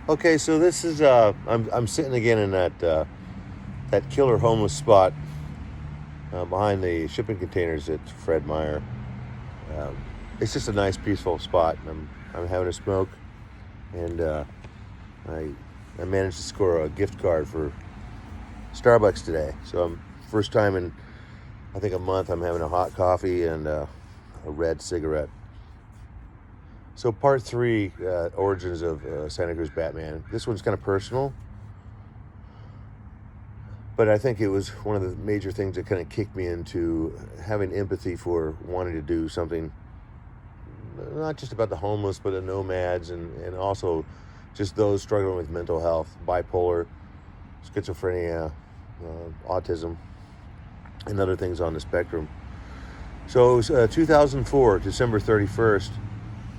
Okay, so this is I'm sitting again in that killer homeless spot behind the shipping containers at Fred Meyer. Um, it's just a nice, peaceful spot. I'm having a smoke, and I I managed to score a gift card for Starbucks today. So I'm first time in I think a month. I'm having a hot coffee and a red cigarette. So part three, origins of Santa Cruz Batman. This one's kind of personal, but I think it was one of the major things that kind of kicked me into having empathy for wanting to do something, not just about the homeless, but the nomads and also just those struggling with mental health, bipolar, schizophrenia, autism, and other things on the spectrum. So it was 2004, December 31st.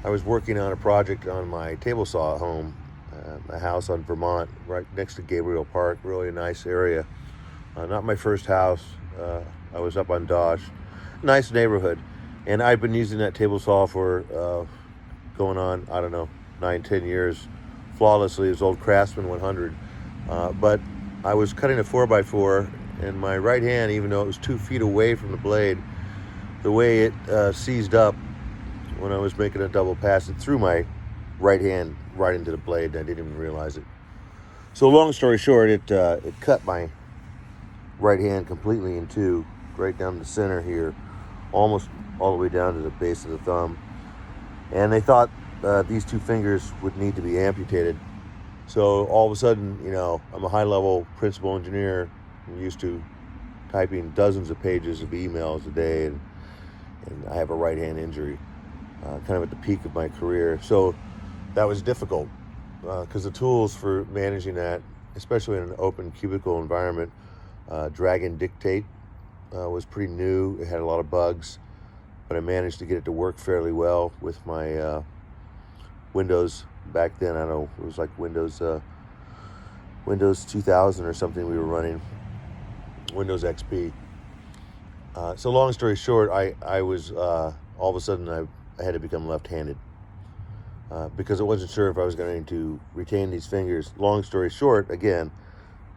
I was working on a project on my table saw at home, a house on Vermont, right next to Gabriel Park, really nice area. Not my first house. I was up on Dodge. Nice neighborhood. And I've been using that table saw for going on, I don't know, 9-10 years flawlessly. It was old Craftsman 100. But I was cutting a 4x4, and my right hand, even though it was 2 feet away from the blade, the way it seized up when I was making a double pass, it threw my right hand right into the blade, and I didn't even realize it. So long story short, it cut my right hand completely in two, right down the center here, almost all the way down to the base of the thumb. And they thought these 2 fingers would need to be amputated. So all of a sudden, I'm a high-level principal engineer. I'm used to typing dozens of pages of emails a day, and I have a right hand injury. Kind of at the peak of my career. So that was difficult because the tools for managing that, especially in an open cubicle environment, drag and dictate was pretty new. It had a lot of bugs, but I managed to get it to work fairly well with my Windows back then. I don't know, it was like Windows 2000 or something we were running, Windows XP. So long story short, I was all of a sudden I had to become left-handed because I wasn't sure if I was going to retain these fingers. Long story short, again,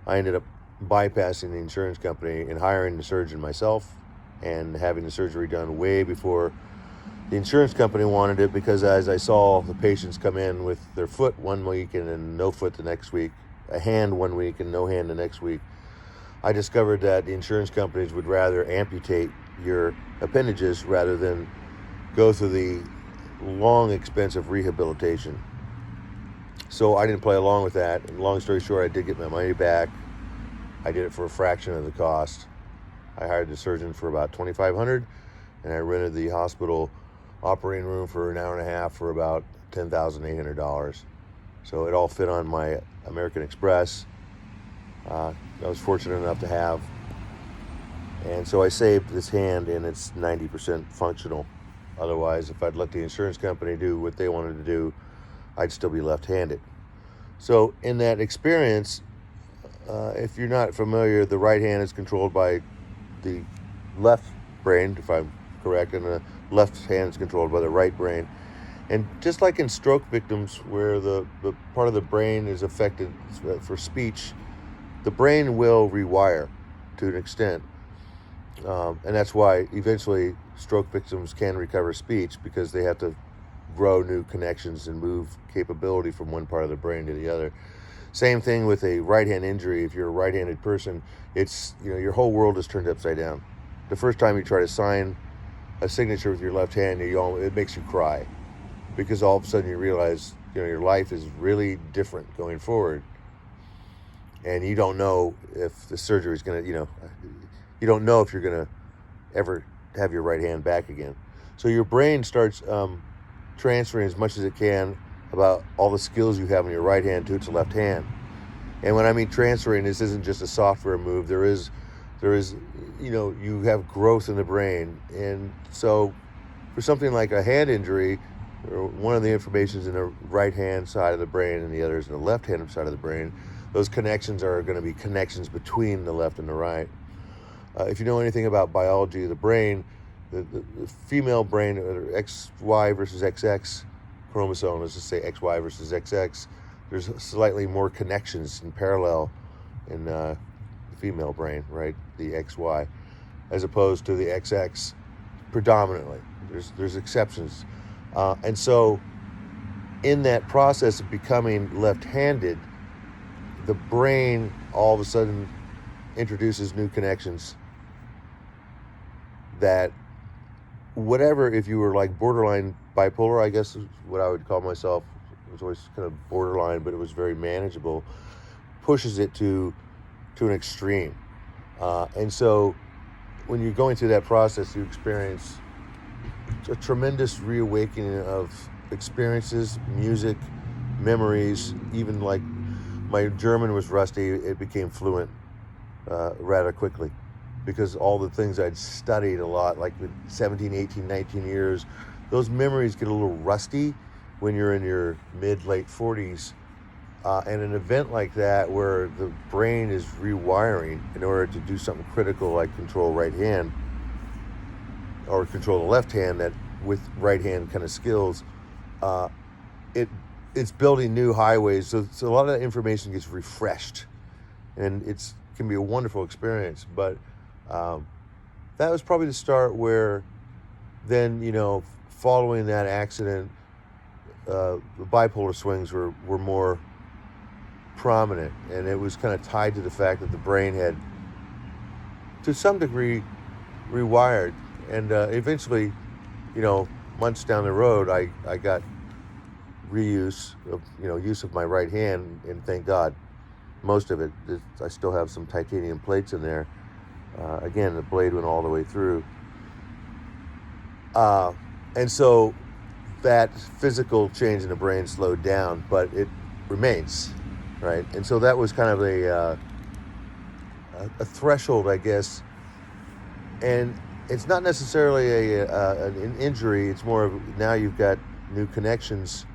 I ended up bypassing the insurance company and hiring the surgeon myself and having the surgery done way before the insurance company wanted it, because as I saw the patients come in with their foot one week and then no foot the next week, a hand one week and no hand the next week, I discovered that the insurance companies would rather amputate your appendages rather than go through the long, expensive rehabilitation. So I didn't play along with that. And long story short, I did get my money back. I did it for a fraction of the cost. I hired the surgeon for about $2,500, and I rented the hospital operating room for an hour and a half for about $10,800. So it all fit on my American Express. I was fortunate enough to have. And so I saved this hand, and it's 90% functional. Otherwise, if I'd let the insurance company do what they wanted to do, I'd still be left-handed. So in that experience, if you're not familiar, the right hand is controlled by the left brain, if I'm correct, and the left hand is controlled by the right brain. And just like in stroke victims, where the part of the brain is affected for speech, the brain will rewire to an extent. And that's why eventually stroke victims can recover speech, because they have to grow new connections and move capability from one part of the brain to the other. Same thing with a right hand injury. If you're a right-handed person, it's, your whole world is turned upside down. The first time you try to sign a signature with your left hand, it makes you cry, because all of a sudden you realize your life is really different going forward, and you don't know if the surgery is going to, you don't know if you're going to ever have your right hand back again. So your brain starts transferring as much as it can about all the skills you have in your right hand to its left hand. And when I mean transferring, this isn't just a software move. There is, you have growth in the brain. And so for something like a hand injury, one of the information is in the right hand side of the brain and the other is in the left hand side of the brain. Those connections are going to be connections between the left and the right. If you know anything about biology of the brain, the female brain, XY versus XX chromosome, let's just say XY versus XX, there's slightly more connections in parallel in the female brain, right? The XY, as opposed to the XX predominantly. There's exceptions. And so in that process of becoming left-handed, the brain all of a sudden introduces new connections that whatever, if you were like borderline bipolar, I guess is what I would call myself. It was always kind of borderline, but it was very manageable, pushes it to an extreme. And so when you're going through that process, you experience a tremendous reawakening of experiences, music, memories. Even like my German was rusty, it became fluent rather quickly, because all the things I'd studied a lot, like with 17, 18, 19 years, those memories get a little rusty when you're in your late 40s. And an event like that where the brain is rewiring in order to do something critical like control right hand or control the left hand, that with right hand kind of skills, it's building new highways. So a lot of that information gets refreshed, and it can be a wonderful experience. But that was probably the start where then, following that accident, the bipolar swings were more prominent, and it was kind of tied to the fact that the brain had to some degree rewired. And eventually, months down the road, I got reuse of, use of my right hand, and thank God, most of it, I still have some titanium plates in there. Again, the blade went all the way through. And so that physical change in the brain slowed down, but it remains, right? And so that was kind of a threshold, I guess. And it's not necessarily an injury. It's more of, now you've got new connections.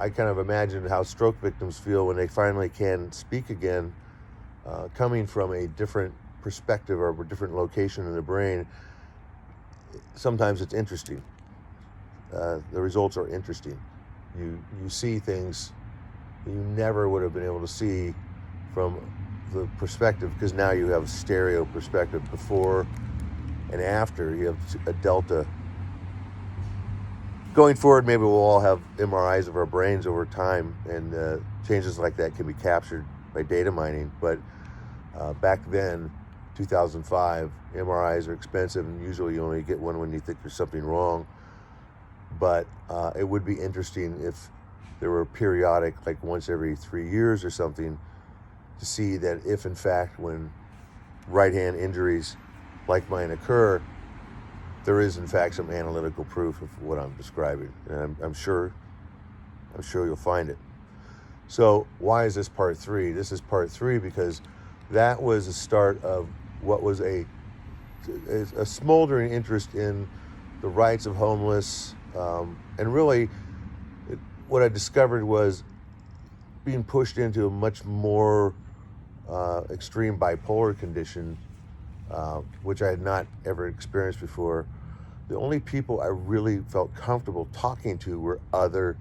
I kind of imagine how stroke victims feel when they finally can speak again, coming from a different perspective or a different location in the brain. Sometimes it's interesting. The results are interesting. You see things that you never would have been able to see from the perspective, because now you have a stereo perspective before and after. You have a delta. Going forward, maybe we'll all have MRIs of our brains over time, and changes like that can be captured by data mining. But back then, 2005, MRIs are expensive, and usually you only get one when you think there's something wrong. But it would be interesting if there were periodic, like once every 3 years or something, to see that if in fact when right hand injuries like mine occur, there is in fact some analytical proof of what I'm describing. And I'm sure you'll find it. So why is this part 3? This is part 3 because that was the start of what was a smoldering interest in the rights of homeless, and really what I discovered was being pushed into a much more extreme bipolar condition, which I had not ever experienced before. The only people I really felt comfortable talking to were other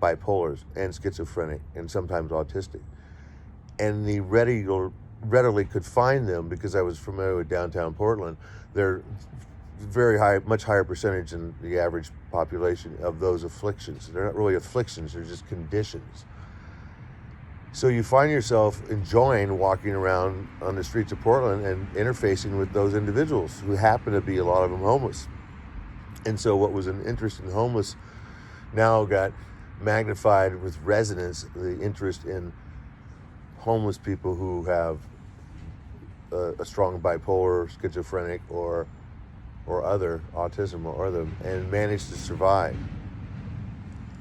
bipolars and schizophrenic and sometimes autistic. And the readily could find them because I was familiar with downtown Portland. They're very high, much higher percentage than the average population of those afflictions. They're not really afflictions, they're just conditions. So you find yourself enjoying walking around on the streets of Portland and interfacing with those individuals who happen to be, a lot of them, homeless. And so what was an interest in homeless now got magnified with resonance, the interest in homeless people who have a strong bipolar, schizophrenic, or other autism or other, and manage to survive,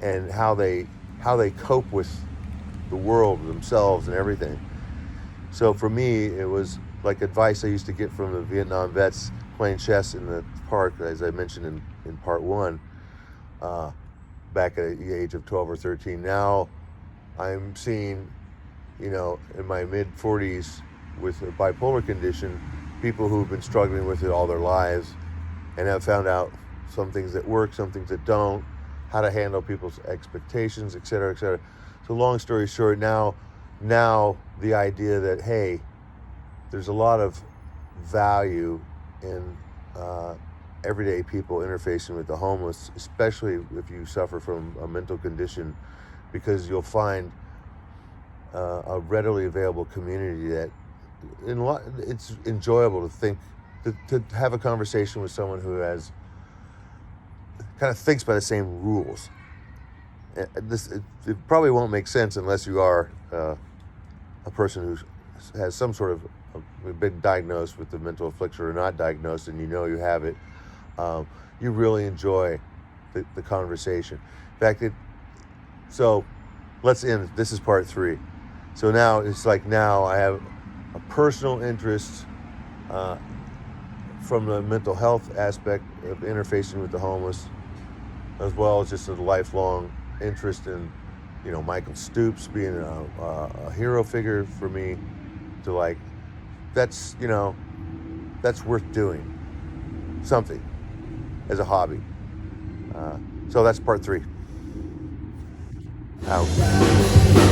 and how they cope with the world, themselves, and everything. So for me, it was like advice I used to get from the Vietnam vets playing chess in the park, as I mentioned in part 1, back at the age of 12 or 13. Now I'm seeing, in my mid-40s with a bipolar condition, people who've been struggling with it all their lives and have found out some things that work, some things that don't, how to handle people's expectations, et cetera, et cetera. So long story short, now the idea that, hey, there's a lot of value in everyday people interfacing with the homeless, especially if you suffer from a mental condition, because you'll find a readily available community that it's enjoyable to have a conversation with someone who has kind of thinks by the same rules. It probably won't make sense unless you are a person who has some sort of been diagnosed with the mental affliction or not diagnosed, and you have it. You really enjoy the conversation. In fact, so let's end. This is part 3. So now it's like I have a personal interest from the mental health aspect of interfacing with the homeless, as well as just a lifelong interest in, Michael Stoops being a hero figure for me. To that's worth doing something as a hobby. So that's part 3. Out.